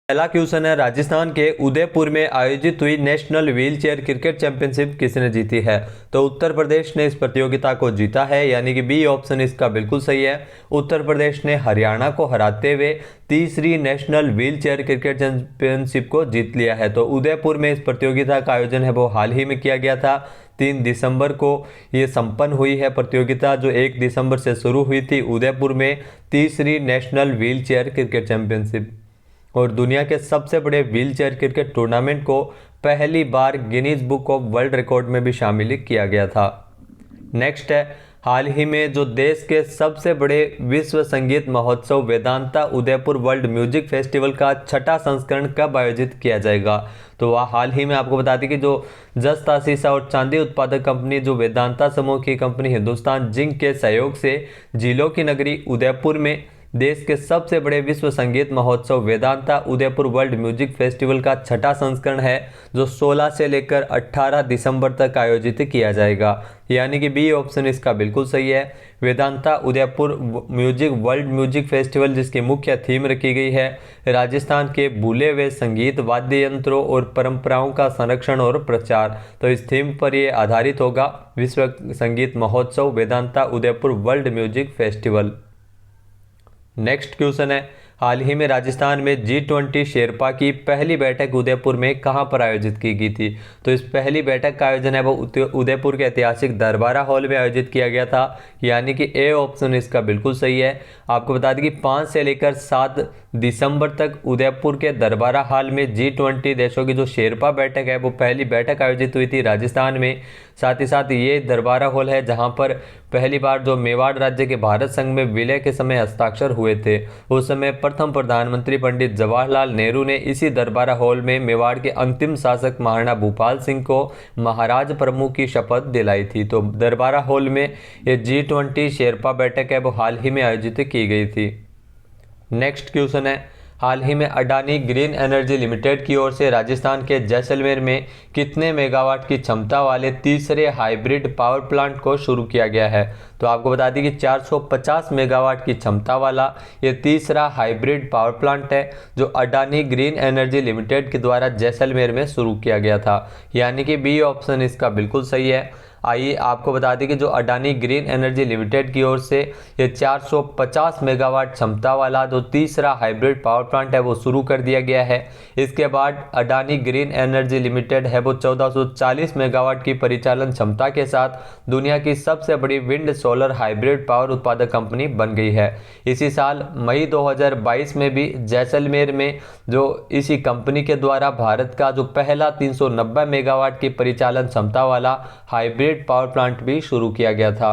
पहला क्वेश्चन है, राजस्थान के उदयपुर में आयोजित हुई नेशनल व्हीलचेयर क्रिकेट चैंपियनशिप किसने जीती है? तो उत्तर प्रदेश ने इस प्रतियोगिता को जीता है, यानी कि बी ऑप्शन इसका बिल्कुल सही है। उत्तर प्रदेश ने हरियाणा को हराते हुए तीसरी नेशनल व्हीलचेयर क्रिकेट चैंपियनशिप को जीत लिया है। तो उदयपुर में इस प्रतियोगिता का आयोजन है वो हाल ही में किया गया था। 3 दिसंबर को ये संपन्न हुई है प्रतियोगिता, जो 1 दिसंबर से शुरू हुई थी। उदयपुर में तीसरी नेशनल व्हीलचेयर क्रिकेट चैंपियनशिप और दुनिया के सबसे बड़े व्हीलचेयर क्रिकेट टूर्नामेंट को पहली बार Guinness Book of World Record में भी शामिल किया गया था। नेक्स्ट है, हाल ही में जो देश के सबसे बड़े विश्व संगीत महोत्सव Vedanta Udaipur world music festival का 6ठा संस्करण कब आयोजित किया जाएगा? तो वह हाल ही में आपको बता दें कि जो जस्ता शीशा और चांदी उत्पादक कंपनी जो वेदांता समूह की कंपनी हिंदुस्तान जिंक के सहयोग से झीलों की नगरी उदयपुर में देश के सबसे बड़े विश्व संगीत महोत्सव Vedanta Udaipur world music festival का 6ठा संस्करण है, जो 16 से लेकर 18 दिसंबर तक आयोजित किया जाएगा, यानी कि बी ऑप्शन इसका बिल्कुल सही है। Vedanta Udaipur music world music festival, जिसकी मुख्य थीम रखी गई है राजस्थान के भूले हुए संगीत वाद्य यंत्रों और परंपराओं का संरक्षण और प्रचार, तो इस थीम पर ये आधारित होगा विश्व संगीत महोत्सव Vedanta Udaipur world music festival. Next question है, हाल ही में राजस्थान में G20 शेरपा की पहली बैठक उदयपुर में कहां पर आयोजित की गई थी? तो इस पहली बैठक का आयोजन है वो उदयपुर के ऐतिहासिक दरबारा हॉल में आयोजित किया गया था, यानी कि ए ऑप्शन इसका बिल्कुल सही है। आपको बता दें कि 5 से लेकर 7 दिसंबर तक उदयपुर के दरबारा हॉल में G20 देशों की जो शेरपा बैठक है वो पहली बैठक आयोजित हुई थी राजस्थान में। साथ ही साथ ये दरबारा हॉल है जहां पर पहली बार जो मेवाड़ राज्य के भारत संघ में विलय के समय हस्ताक्षर हुए थे। उस समय प्रथम प्रधानमंत्री पंडित जवाहरलाल नेहरू ने इसी दरबारा हॉल में मेवाड़ के अंतिम शासक महाराणा भूपाल सिंह को महाराज प्रमुख की शपथ दिलाई थी। तो दरबारा हॉल में ये G20 शेरपा बैठक है वो हाल ही में आयोजित की गई थी। नेक्स्ट क्वेश्चन है, हाल ही में अडानी ग्रीन एनर्जी लिमिटेड की ओर से राजस्थान के जैसलमेर में कितने मेगावाट की क्षमता वाले तीसरे हाइब्रिड पावर प्लांट को शुरू किया गया है? तो आपको बता दें कि 450 मेगावाट की क्षमता वाला ये तीसरा हाइब्रिड पावर प्लांट है, जो अडानी ग्रीन एनर्जी लिमिटेड के द्वारा जैसलमेर में शुरू किया गया था, यानी कि बी ऑप्शन इसका बिल्कुल सही है। आइए आपको बता दें कि जो अडानी ग्रीन एनर्जी लिमिटेड की ओर से ये 450 मेगावाट क्षमता वाला जो तीसरा हाइब्रिड पावर प्लांट है वो शुरू कर दिया गया है। इसके बाद अडानी ग्रीन एनर्जी लिमिटेड है वो 1440 मेगावाट की परिचालन क्षमता के साथ दुनिया की सबसे बड़ी विंड सोलर हाइब्रिड पावर उत्पादक कंपनी बन गई है। इसी साल मई 2022 में भी जैसलमेर में जो इसी कंपनी के द्वारा भारत का जो पहला 390 मेगावाट की परिचालन क्षमता वाला हाइब्रिड पावर प्लांट भी शुरू किया गया था।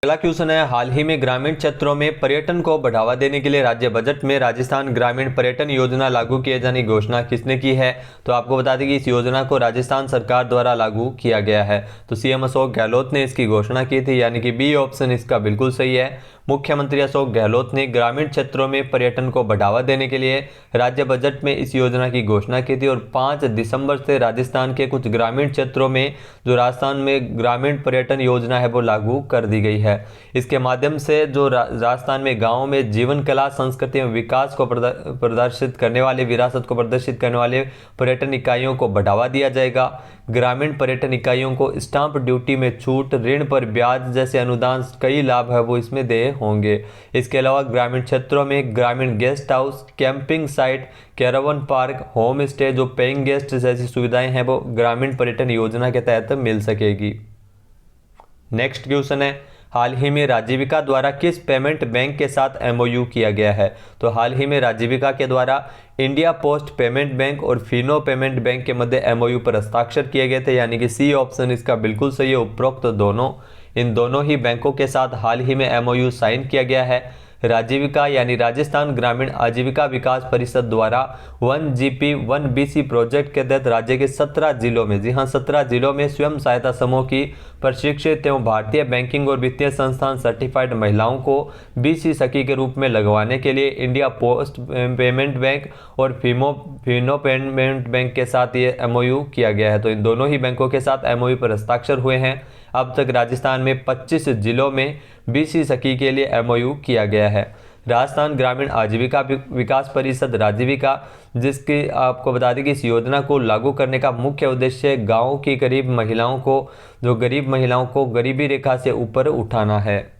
अगला क्वेश्चन है, हाल ही में ग्रामीण क्षेत्रों में पर्यटन को बढ़ावा देने के लिए राज्य बजट में राजस्थान ग्रामीण पर्यटन योजना लागू किए जाने की घोषणा किसने की है? तो आपको बता दें कि इस योजना को राजस्थान सरकार द्वारा लागू किया गया है। तो सीएम अशोक गहलोत ने इसकी घोषणा की थी, यानी कि बी ऑप्शन इसका बिल्कुल सही है। मुख्यमंत्री अशोक गहलोत ने ग्रामीण क्षेत्रों में पर्यटन को बढ़ावा देने के लिए राज्य बजट में इस योजना की घोषणा की थी और 5 दिसंबर से राजस्थान के कुछ ग्रामीण क्षेत्रों में जो राजस्थान में ग्रामीण पर्यटन योजना है वो लागू कर दी गई है। इसके माध्यम से जो राजस्थान में गांवों में जीवन कला संस्कृति एवं विकास को प्रदर्शित करने वाले विरासत को प्रदर्शित करने वाले पर्यटन इकाइयों को बढ़ावा दिया जाएगा। ग्रामीण पर्यटन इकाइयों को स्टाम्प ड्यूटी में छूट, ऋण पर ब्याज जैसे अनुदान, कई लाभ है वो इसमें देय होंगे। इसके अलावा ग्रामीण क्षेत्रों में ग्रामीण guest house, camping site, caravan park, home stay, जो पेइंग गेस्ट जैसी सुविधाएं हैं वो ग्रामीण पर्यटन योजना के तहत मिल सकेगी। नेक्स्ट क्वेश्चन है, हाल ही में राजीविका द्वारा किस पेमेंट बैंक के साथ एमओयू किया गया है? तो हाल ही में राजीविका के द्वारा इंडिया पोस्ट पेमेंट बैंक और फिनो पेमेंट बैंक के मध्य एमओयू पर हस्ताक्षर किए गए थे, यानी कि सी ऑप्शन इसका बिल्कुल सही है। उपरोक्त इन दोनों ही बैंकों के साथ हाल ही में एमओयू साइन किया गया है। राजीविका यानी राजस्थान ग्रामीण आजीविका विकास परिषद द्वारा 1GP 1BC प्रोजेक्ट के तहत राज्य के 17 जिलों में, जी हाँ 17 जिलों में स्वयं सहायता समूह की प्रशिक्षित एवं भारतीय बैंकिंग और वित्तीय संस्थान सर्टिफाइड महिलाओं को BC सखी के रूप में लगवाने के लिए इंडिया पोस्ट पेमेंट बैंक और फिनो पेमेंट बैंक के साथ ये एमओयू किया गया है। तो इन दोनों ही बैंकों के साथ एमओयू पर हस्ताक्षर हुए हैं। अब तक राजस्थान में 25 जिलों में BC सखी के लिए एमओयू किया गया है। राजस्थान ग्रामीण आजीविका विकास परिषद राजीविका, जिसकी आपको बता दें कि इस योजना को लागू करने का मुख्य उद्देश्य गाँव की गरीब महिलाओं को गरीबी रेखा से ऊपर उठाना है।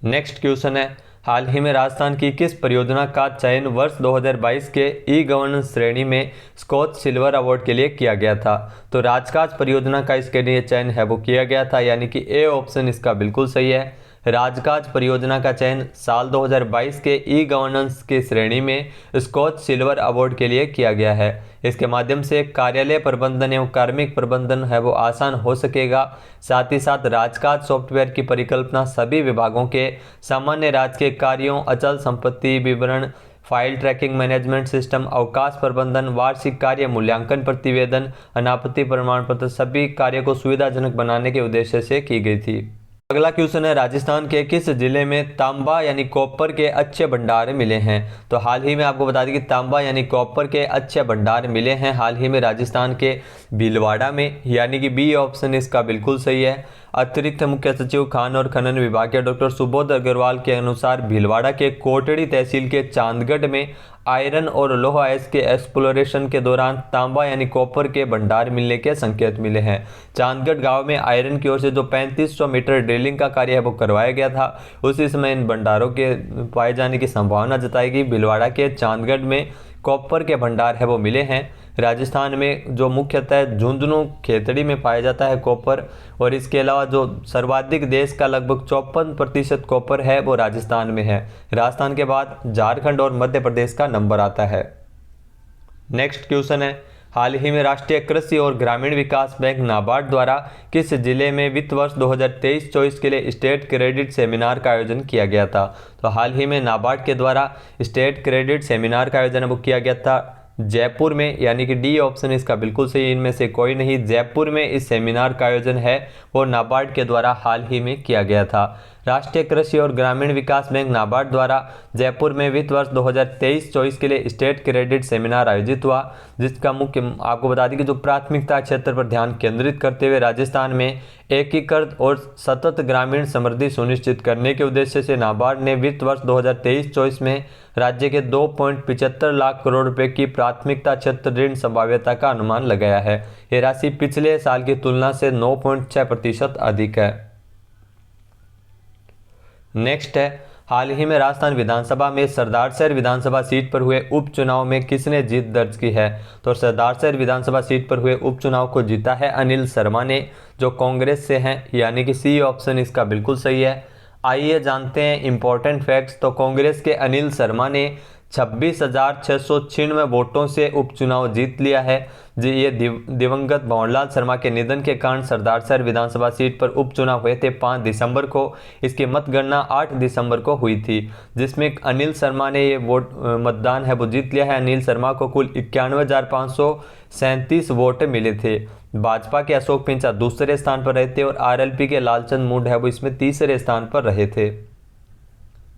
नेक्स्ट क्वेश्चन है, हाल ही में राजस्थान की किस परियोजना का चयन वर्ष 2022 के ई गवर्नेंस श्रेणी में स्कॉच सिल्वर अवार्ड के लिए किया गया था? तो राजकाज परियोजना का इसके लिए चयन है वो किया गया था, यानी कि ए ऑप्शन इसका बिल्कुल सही है। राजकाज परियोजना का चयन साल 2022 के ई गवर्नेंस की श्रेणी में स्कॉच सिल्वर अवार्ड के लिए किया गया है। इसके माध्यम से कार्यालय प्रबंधन एवं कार्मिक प्रबंधन है वो आसान हो सकेगा। साथ ही साथ राजकाज सॉफ्टवेयर की परिकल्पना सभी विभागों के सामान्य राजकीय कार्यों, अचल संपत्ति विवरण, फाइल ट्रैकिंग मैनेजमेंट सिस्टम, अवकाश प्रबंधन, वार्षिक कार्य मूल्यांकन प्रतिवेदन, अनापत्ति प्रमाण पत्र सभी कार्य को सुविधाजनक बनाने के उद्देश्य से की गई थी। अगला क्वेश्चन है, राजस्थान के किस जिले में तांबा यानी कॉपर के अच्छे भंडार मिले हैं? तो हाल ही में आपको बता दें कि तांबा यानी कॉपर के अच्छे भंडार मिले हैं हाल ही में राजस्थान के भीलवाड़ा में, यानी कि बी ऑप्शन इसका बिल्कुल सही है। अतिरिक्त मुख्य सचिव खान और खनन विभाग के डॉक्टर सुबोध अग्रवाल के अनुसार भीलवाड़ा के कोटड़ी तहसील के चांदगढ़ में आयरन और लोहा अयस्क के एक्सप्लोरेशन के दौरान तांबा यानी कॉपर के भंडार मिलने के संकेत मिले हैं। चांदगढ़ गांव में आयरन की ओर से जो 3500 मीटर ड्रिलिंग का कार्य है वो करवाया गया था, उसी समय इन भंडारों के पाए जाने की संभावना जताई गई। भीलवाड़ा के चांदगढ़ में कॉपर के भंडार है वो मिले हैं। राजस्थान में जो मुख्यतः झुंझुनू खेतड़ी में पाया जाता है कॉपर, और इसके अलावा जो सर्वाधिक देश का लगभग 54% कॉपर है वो राजस्थान में है। राजस्थान के बाद झारखंड और मध्य प्रदेश का नंबर आता है। नेक्स्ट क्वेश्चन है, हाल ही में राष्ट्रीय कृषि और ग्रामीण विकास बैंक नाबार्ड द्वारा किस जिले में वित्त वर्ष 2023-24 के लिए स्टेट क्रेडिट सेमिनार का आयोजन किया गया था? तो हाल ही में नाबार्ड के द्वारा स्टेट क्रेडिट सेमिनार का आयोजन वो किया गया था जयपुर में, यानी कि डी ऑप्शन इसका बिल्कुल सही, इनमें से कोई नहीं। जयपुर में इस सेमिनार का आयोजन है वो नाबार्ड के द्वारा हाल ही में किया गया था। राष्ट्रीय कृषि और ग्रामीण विकास बैंक नाबार्ड द्वारा जयपुर में वित्त वर्ष 2023-24 के लिए स्टेट क्रेडिट सेमिनार आयोजित हुआ, जिसका मुख्य आपको बता दें कि जो प्राथमिकता क्षेत्र पर ध्यान केंद्रित करते हुए राजस्थान में एकीकृत और सतत ग्रामीण समृद्धि सुनिश्चित करने के उद्देश्य से नाबार्ड ने वित्त वर्ष 2023-24 में राज्य के 2.75 लाख करोड़ रुपए की प्राथमिकता क्षेत्र ऋण संभाव्यता का अनुमान लगाया है। ये राशि पिछले साल की तुलना से 9.6% अधिक है। नेक्स्ट है, हाल ही में राजस्थान विधानसभा में सरदारशहर विधानसभा सीट पर हुए उपचुनाव में किसने जीत दर्ज की है? तो सरदारशहर विधानसभा सीट पर हुए उपचुनाव को जीता है अनिल शर्मा ने, जो कांग्रेस से हैं, यानी कि सी ऑप्शन इसका बिल्कुल सही है। आइए जानते हैं इंपॉर्टेंट फैक्ट्स। तो कांग्रेस के अनिल शर्मा ने 26,696 वोटों से उपचुनाव जीत लिया है। जी, ये दिवंगत भंवरलाल शर्मा के निधन के कारण सरदारशहर विधानसभा सीट पर उपचुनाव हुए थे 5 दिसंबर को। इसकी मतगणना 8 दिसंबर को हुई थी, जिसमें अनिल शर्मा ने ये मतदान है वो जीत लिया है। अनिल शर्मा को कुल 91,537 वोट मिले थे। भाजपा के अशोक पिंचा दूसरे स्थान पर रहे थे और आरएलपी के लालचंद मुंड है वो इसमें तीसरे स्थान पर रहे थे।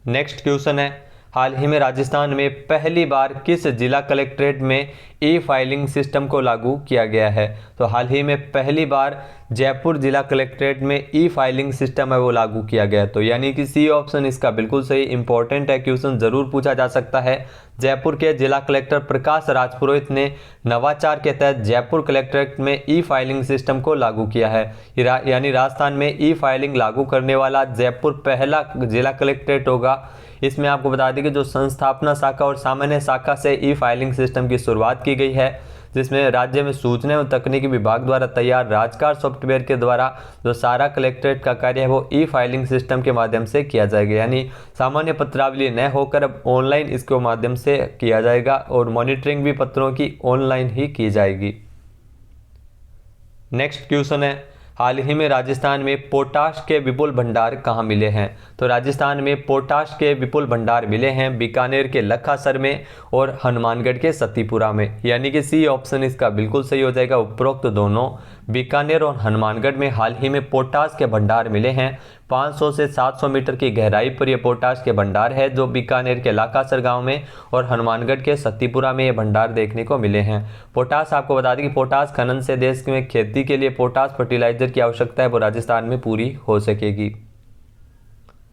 नेक्स्ट क्वेश्चन है, हाल ही में राजस्थान में पहली बार किस जिला कलेक्ट्रेट में ई फाइलिंग सिस्टम को लागू किया गया है? तो हाल ही में पहली बार जयपुर जिला कलेक्ट्रेट में ई फाइलिंग सिस्टम है वो लागू किया गया, तो यानी कि सी ऑप्शन इसका बिल्कुल सही। इंपॉर्टेंट है, क्वेश्चन जरूर पूछा जा सकता है। जयपुर के जिला कलेक्टर प्रकाश राजपुरोहित ने नवाचार के तहत जयपुर कलेक्ट्रेट में ई फाइलिंग सिस्टम को लागू किया है। यानी राजस्थान में ई फाइलिंग लागू करने वाला जयपुर पहला जिला कलेक्ट्रेट होगा। इसमें आपको बता दें कि जो संस्थापना शाखा और सामान्य शाखा से ई फाइलिंग सिस्टम की शुरुआत की गई है, जिसमें राज्य में सूचना एवं तकनीकी विभाग द्वारा तैयार राजकाज सॉफ्टवेयर के द्वारा जो सारा कलेक्ट्रेट का कार्य है वो ई फाइलिंग सिस्टम के माध्यम से किया जाएगा। यानी सामान्य पत्रावली न होकर अब ऑनलाइन इसके माध्यम से किया जाएगा और मॉनिटरिंग भी पत्रों की ऑनलाइन ही की जाएगी। नेक्स्ट क्वेश्चन है, हाल ही में राजस्थान में पोटाश के विपुल भंडार कहाँ मिले हैं? तो राजस्थान में पोटाश के विपुल भंडार मिले हैं बीकानेर के लखासर में और हनुमानगढ़ के सतीपुरा में, यानी कि सी ऑप्शन इसका बिल्कुल सही हो जाएगा। उपरोक्त दोनों बीकानेर और हनुमानगढ़ में हाल ही में पोटाश के भंडार मिले हैं। 500 से 700 मीटर की गहराई पर यह पोटाश के भंडार है, जो बीकानेर के लाखासर गांव में और हनुमानगढ़ के सतीपुरा में ये भंडार देखने को मिले हैं। पोटाश आपको बता दें कि पोटाश खनन से देश में खेती के लिए पोटाश फर्टिलाइजर की आवश्यकता है वो राजस्थान में पूरी हो सकेगी।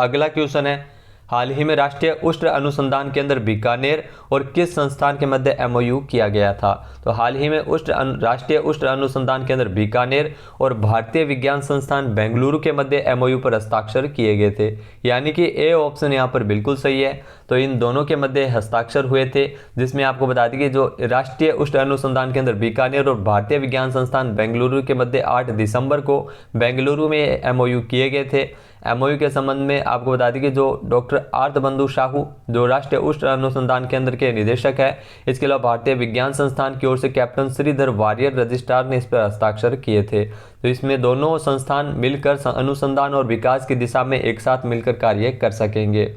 अगला क्वेश्चन है, हाल ही में राष्ट्रीय उष्ण अनुसंधान केंद्र बीकानेर और किस संस्थान के मध्य एमओयू किया गया था? तो हाल ही में राष्ट्रीय उष्ण अनुसंधान केंद्र बीकानेर और भारतीय विज्ञान संस्थान बेंगलुरु के मध्य एमओयू पर हस्ताक्षर किए गए थे, यानी कि ए ऑप्शन यहाँ पर बिल्कुल सही है। तो इन दोनों के मध्य हस्ताक्षर हुए थे, जिसमें आपको बता दें कि जो राष्ट्रीय उष्ण अनुसंधान केंद्र बीकानेर और भारतीय विज्ञान संस्थान बेंगलुरु के मध्य 8 दिसंबर को बेंगलुरु में एमओयू किए गए थे। एमओयू के संबंध में आपको बता दें कि जो डॉक्टर आर्तबंधु साहू जो राष्ट्रीय उष्ण अनुसंधान केंद्र के निदेशक है, इसके अलावा भारतीय विज्ञान संस्थान की ओर से कैप्टन श्रीधर वारियर रजिस्ट्रार ने इस पर हस्ताक्षर किए थे। तो इसमें दोनों संस्थान मिलकर अनुसंधान और विकास की दिशा में एक साथ मिलकर कार्य कर सकेंगे।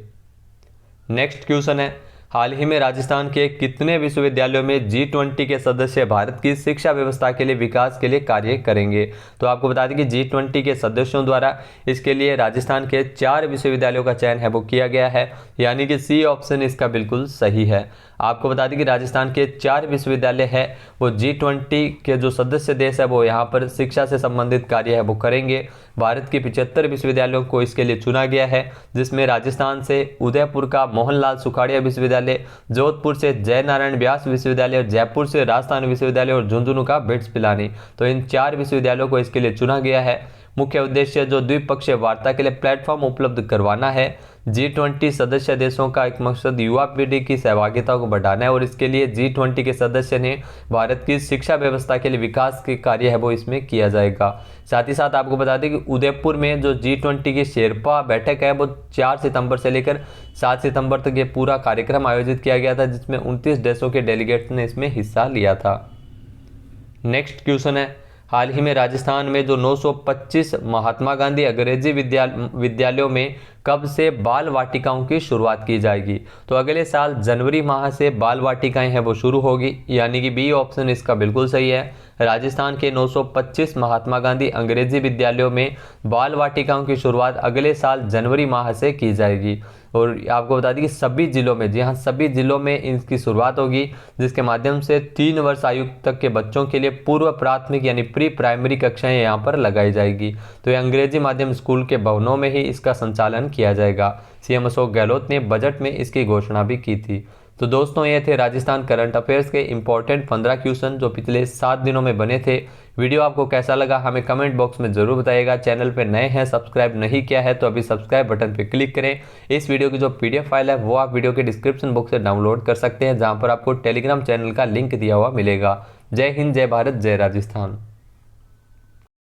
नेक्स्ट क्वेश्चन है, हाल ही में राजस्थान के कितने विश्वविद्यालयों में G20 के सदस्य भारत की शिक्षा व्यवस्था के लिए विकास के लिए कार्य करेंगे? तो आपको बता दें कि G20 के सदस्यों द्वारा इसके लिए राजस्थान के 4 विश्वविद्यालयों का चयन है वो किया गया है, यानी कि सी ऑप्शन इसका बिल्कुल सही है। आपको बता दें कि राजस्थान के 4 विश्वविद्यालय है वो G20 के जो सदस्य देश है वो यहाँ पर शिक्षा से संबंधित कार्य है वो करेंगे। भारत के 75 विश्वविद्यालयों को इसके लिए चुना गया है, जिसमें राजस्थान से उदयपुर का मोहनलाल सुखाड़िया विश्वविद्यालय, जोधपुर से जय नारायण व्यास विश्वविद्यालय, जयपुर से राजस्थान विश्वविद्यालय और झुंझुनू का बिट्स पिलानी। तो इन 4 विश्वविद्यालयों को इसके लिए चुना गया है। मुख्य उद्देश्य जो द्विपक्षीय वार्ता के लिए प्लेटफॉर्म उपलब्ध करवाना है। G20 सदस्य देशों का एक मकसद युवा पीढ़ी की सहभागिता को बढ़ाना है और इसके लिए G20 के सदस्य ने भारत की शिक्षा व्यवस्था के लिए विकास के कार्य है वो इसमें किया जाएगा। साथ ही साथ आपको बता दें कि उदयपुर में जो G20 की शेरपा बैठक है वो 4 सितंबर से लेकर 7 सितंबर तक ये पूरा कार्यक्रम आयोजित किया गया था, जिसमें 29 देशों के डेलीगेट्स ने इसमें हिस्सा लिया था। नेक्स्ट क्वेश्चन है, हाल ही में राजस्थान में जो 925 महात्मा गांधी अंग्रेजी विद्यालयों में कब से बाल वाटिकाओं की शुरुआत की जाएगी? तो अगले साल जनवरी माह से बाल वाटिकाएं हैं वो शुरू होगी, यानी कि बी ऑप्शन इसका बिल्कुल सही है। राजस्थान के 925 महात्मा गांधी अंग्रेजी विद्यालयों में बाल वाटिकाओं की शुरुआत अगले साल जनवरी माह से की जाएगी और आपको बता दें कि सभी जिलों में, जी हाँ, सभी जिलों में इनकी शुरुआत होगी, जिसके माध्यम से 3 वर्ष आयु तक के बच्चों के लिए पूर्व प्राथमिक यानी प्री प्राइमरी कक्षाएं यहाँ पर लगाई जाएगी। तो ये अंग्रेजी माध्यम स्कूल के भवनों में ही इसका संचालन किया जाएगा। सीएम अशोक गहलोत ने बजट में इसकी घोषणा भी की थी। तो दोस्तों ये थे राजस्थान करंट अफेयर्स के इंपॉर्टेंट 15 क्वेश्चन जो पिछले 7 दिनों में बने थे। वीडियो आपको कैसा लगा हमें कमेंट बॉक्स में जरूर बताइएगा। चैनल पे नए हैं, सब्सक्राइब नहीं किया है तो अभी सब्सक्राइब बटन पे क्लिक करें। इस वीडियो की जो PDF फाइल है वो आप वीडियो के डिस्क्रिप्शन बॉक्स से डाउनलोड कर सकते हैं, जहाँ पर आपको टेलीग्राम चैनल का लिंक दिया हुआ मिलेगा। जय हिंद, जय भारत, जय राजस्थान।